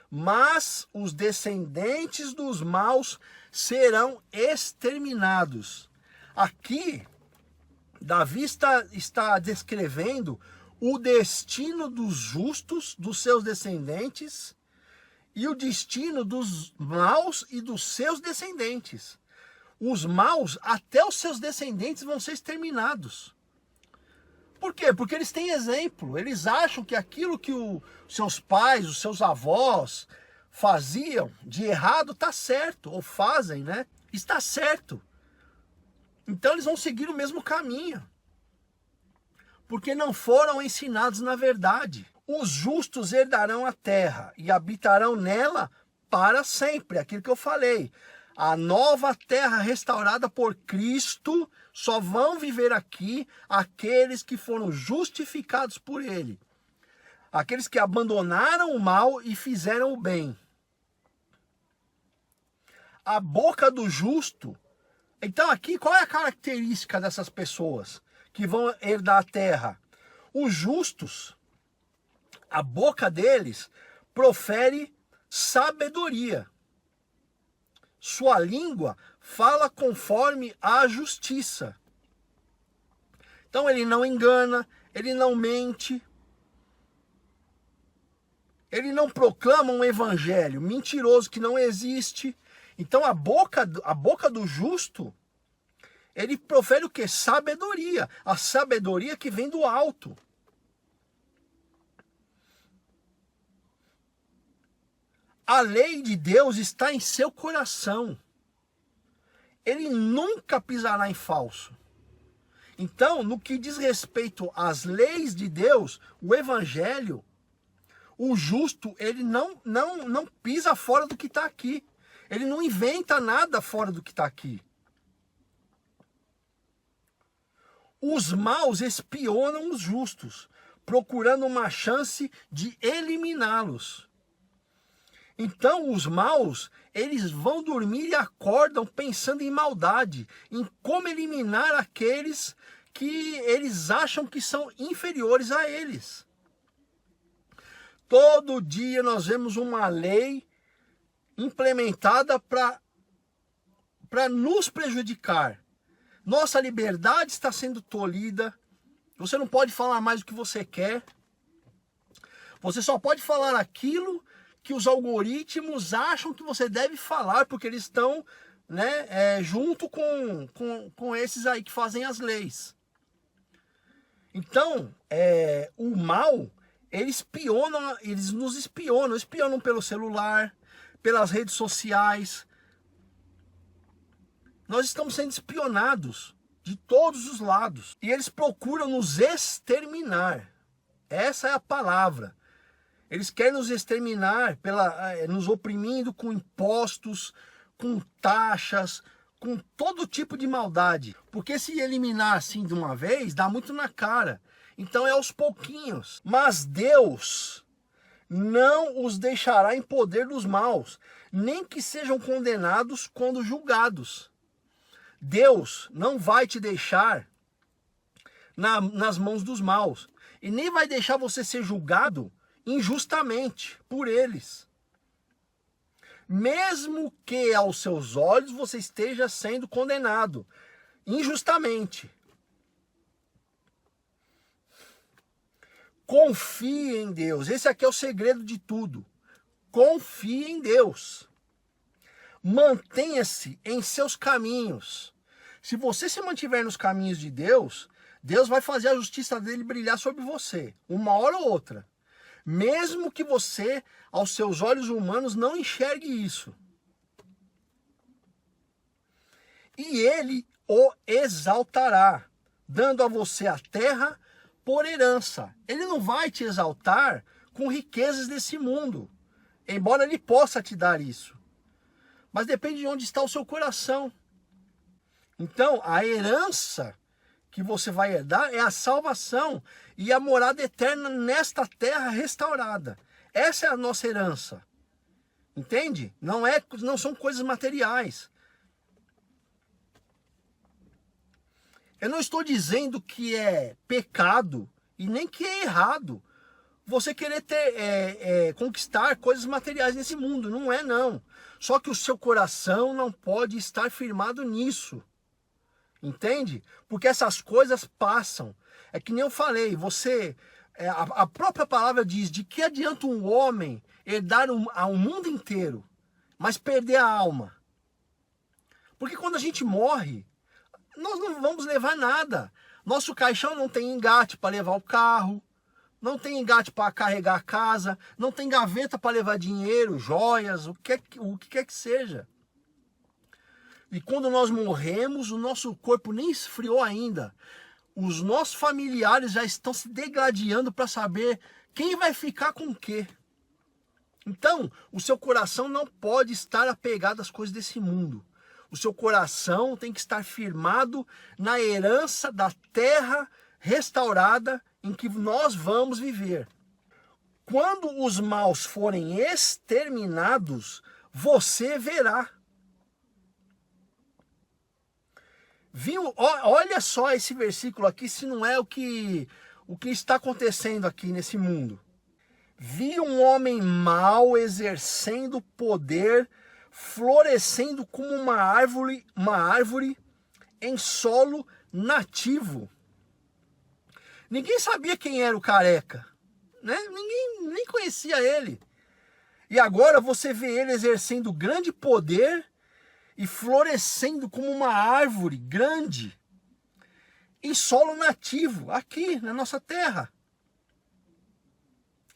Mas os descendentes dos maus serão exterminados. Aqui, Davi está descrevendo o destino dos justos, dos seus descendentes, e o destino dos maus e dos seus descendentes. Os maus, até os seus descendentes vão ser exterminados. Por quê? Porque eles têm exemplo. Eles acham que aquilo que os seus pais, os seus avós faziam de errado está certo. Ou fazem, né? Está certo. Então eles vão seguir o mesmo caminho. Porque não foram ensinados na verdade. Os justos herdarão a terra e habitarão nela para sempre. Aquilo que eu falei. A nova terra restaurada por Cristo, só vão viver aqui aqueles que foram justificados por Ele. Aqueles que abandonaram o mal e fizeram o bem. A boca do justo. Então aqui, qual é a característica dessas pessoas que vão herdar a terra? Os justos, a boca deles profere sabedoria. Sua língua fala conforme a justiça. Então ele não engana, ele não mente, ele não proclama um evangelho mentiroso que não existe. Então a boca do justo, ele profere o quê? Sabedoria. A sabedoria que vem do alto. A lei de Deus está em seu coração. Ele nunca pisará em falso. Então, no que diz respeito às leis de Deus, o evangelho, o justo, ele não pisa fora do que está aqui. Ele não inventa nada fora do que está aqui. Os maus espionam os justos, procurando uma chance de eliminá-los. Então os maus, eles vão dormir e acordam pensando em maldade, em como eliminar aqueles que eles acham que são inferiores a eles. Todo dia nós vemos uma lei implementada para nos prejudicar. Nossa liberdade está sendo tolhida. Você não pode falar mais o que você quer. Você só pode falar aquilo que os algoritmos acham que você deve falar, porque eles estão, né, junto com esses aí que fazem as leis. Então, o mal, eles nos espionam pelo celular, pelas redes sociais. Nós estamos sendo espionados de todos os lados. E eles procuram nos exterminar. Essa é a palavra. Eles querem nos exterminar, nos oprimindo com impostos, com taxas, com todo tipo de maldade. Porque se eliminar assim de uma vez, dá muito na cara. Então é aos pouquinhos. Mas Deus não os deixará em poder dos maus, nem que sejam condenados quando julgados. Deus não vai te deixar nas mãos dos maus. E nem vai deixar você ser julgado injustamente por eles. Mesmo que aos seus olhos você esteja sendo condenado injustamente. Confie em Deus. Esse aqui é o segredo de tudo. Confie em Deus. Mantenha-se em seus caminhos. Se você se mantiver nos caminhos de Deus, Deus vai fazer a justiça dele brilhar sobre você, uma hora ou outra. Mesmo que você, aos seus olhos humanos, não enxergue isso. E ele o exaltará, dando a você a terra por herança. Ele não vai te exaltar com riquezas desse mundo, embora ele possa te dar isso. Mas depende de onde está o seu coração. Então, a herança que você vai herdar é a salvação e a morada eterna nesta terra restaurada. Essa é a nossa herança. Entende? Não são coisas materiais. Eu não estou dizendo que é pecado e nem que é errado você querer conquistar coisas materiais nesse mundo. Não é, não. Só que o seu coração não pode estar firmado nisso. Entende? Porque essas coisas passam. É que nem eu falei, a própria palavra diz, de que adianta um homem herdar ao mundo inteiro, mas perder a alma? Porque quando a gente morre, nós não vamos levar nada. Nosso caixão não tem engate para levar o carro, não tem engate para carregar a casa, não tem gaveta para levar dinheiro, joias, o que quer que seja. E quando nós morremos, o nosso corpo nem esfriou ainda. Os nossos familiares já estão se degladiando para saber quem vai ficar com o quê. Então, o seu coração não pode estar apegado às coisas desse mundo. O seu coração tem que estar firmado na herança da terra restaurada em que nós vamos viver. Quando os maus forem exterminados, você verá. Viu? Olha só esse versículo aqui, se não é o que o que está acontecendo aqui nesse mundo. Vi um homem mau exercendo poder, florescendo como uma árvore em solo nativo. Ninguém sabia quem era o Careca, né? Ninguém nem conhecia ele. E agora você vê ele exercendo grande poder e florescendo como uma árvore grande em solo nativo, aqui na nossa terra.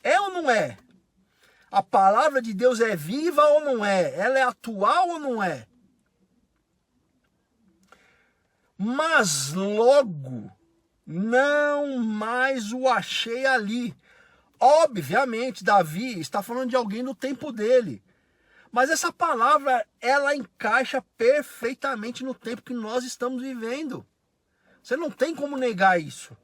É ou não é? A palavra de Deus é viva ou não é? Ela é atual ou não é? Mas logo não mais o achei ali. Obviamente, Davi está falando de alguém no tempo dele. Mas essa palavra, ela encaixa perfeitamente no tempo que nós estamos vivendo. Você não tem como negar isso.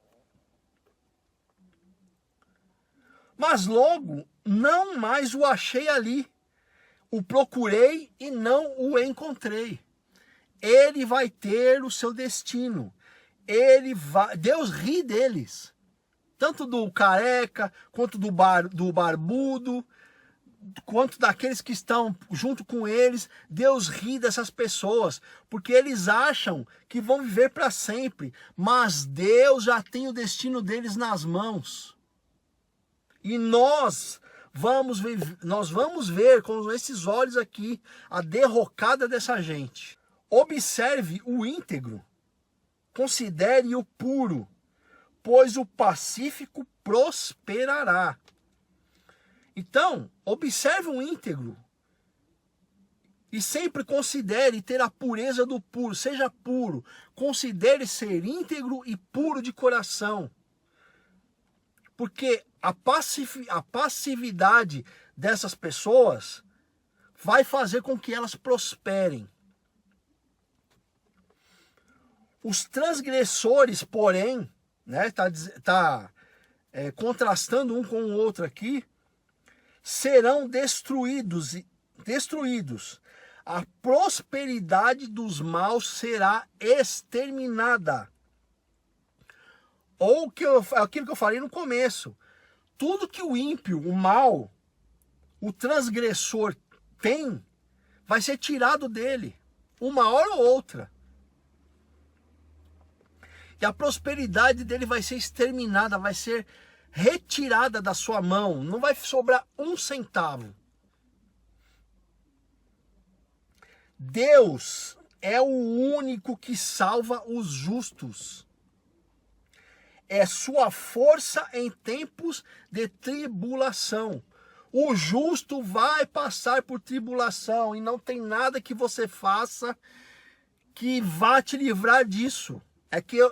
Mas logo não mais o achei ali. O procurei e não o encontrei. Ele vai ter o seu destino. Deus ri deles. Tanto do careca, quanto do barbudo, quanto daqueles que estão junto com eles. Deus ri dessas pessoas, porque eles acham que vão viver para sempre. Mas Deus já tem o destino deles nas mãos. E nós vamos ver com esses olhos aqui a derrocada dessa gente. Observe o íntegro, considere o puro, pois o pacífico prosperará. Então, observe o íntegro e sempre considere ter a pureza do puro, seja puro, considere ser íntegro e puro de coração. Porque a passividade dessas pessoas vai fazer com que elas prosperem. Os transgressores, porém, né, contrastando um com o outro aqui, serão destruídos. A prosperidade dos maus será exterminada. Ou aquilo que eu falei no começo. Tudo que o ímpio, o mal, o transgressor tem, vai ser tirado dele, uma hora ou outra. E a prosperidade dele vai ser exterminada, vai ser retirada da sua mão. Não vai sobrar um centavo. Deus é o único que salva os justos. É sua força em tempos de tribulação. O justo vai passar por tribulação e não tem nada que você faça que vá te livrar disso.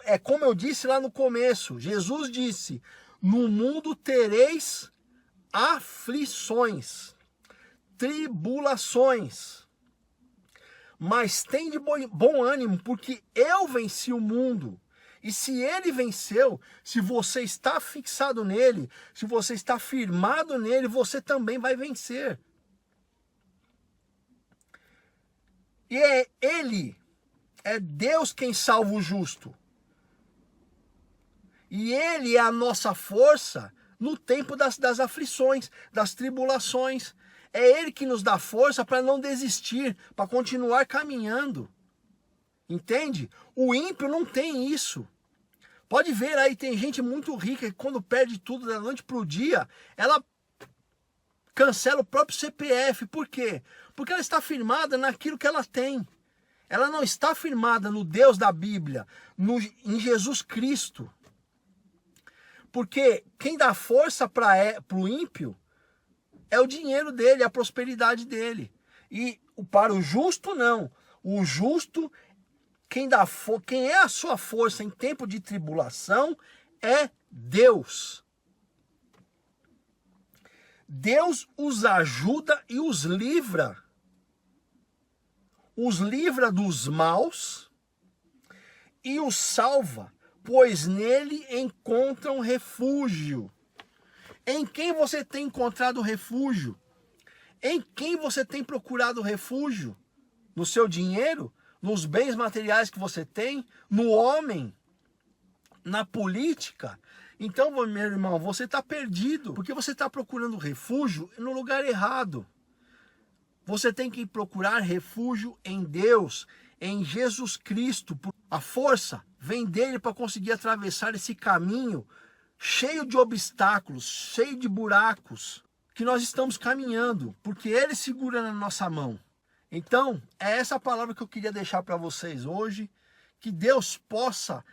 É como eu disse lá no começo, Jesus disse, no mundo tereis aflições, tribulações, mas tem de bom ânimo, porque eu venci o mundo. E se ele venceu, se você está fixado nele, se você está firmado nele, você também vai vencer. E é Deus quem salva o justo. E ele é a nossa força no tempo das aflições, das tribulações. É ele que nos dá força para não desistir, para continuar caminhando. Entende? O ímpio não tem isso. Pode ver aí, tem gente muito rica que quando perde tudo da noite para o dia, ela cancela o próprio CPF. Por quê? Porque ela está firmada naquilo que ela tem. Ela não está firmada no Deus da Bíblia, em Jesus Cristo. Porque quem dá força para o ímpio é o dinheiro dele, a prosperidade dele. E para o justo, não. O justo, quem é a sua força em tempo de tribulação é Deus. Deus os ajuda e os livra. Os livra dos maus e os salva, pois nele encontram refúgio. Em quem você tem encontrado refúgio? Em quem você tem procurado refúgio? No seu dinheiro? Nos bens materiais que você tem? No homem? Na política? Então, meu irmão, você está perdido, porque você está procurando refúgio no lugar errado. Você tem que procurar refúgio em Deus, em Jesus Cristo. A força vem dele para conseguir atravessar esse caminho cheio de obstáculos, cheio de buracos, que nós estamos caminhando, porque ele segura na nossa mão. Então, é essa palavra que eu queria deixar para vocês hoje, que Deus possa,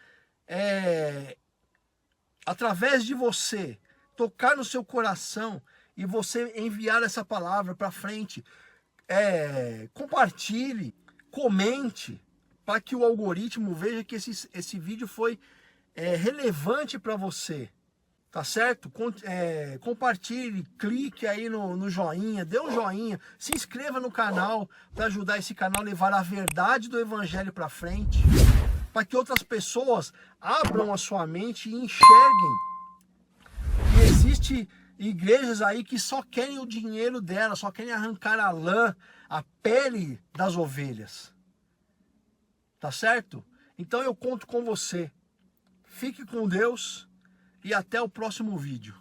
através de você, tocar no seu coração e você enviar essa palavra para frente. Compartilhe, comente, para que o algoritmo veja que esse vídeo foi relevante para você, tá certo? Compartilhe, clique aí no joinha, dê um joinha, se inscreva no canal para ajudar esse canal a levar a verdade do evangelho para frente, para que outras pessoas abram a sua mente e enxerguem que existe igrejas aí que só querem o dinheiro delas, só querem arrancar a lã, a pele das ovelhas. Tá certo? Então eu conto com você. Fique com Deus e até o próximo vídeo.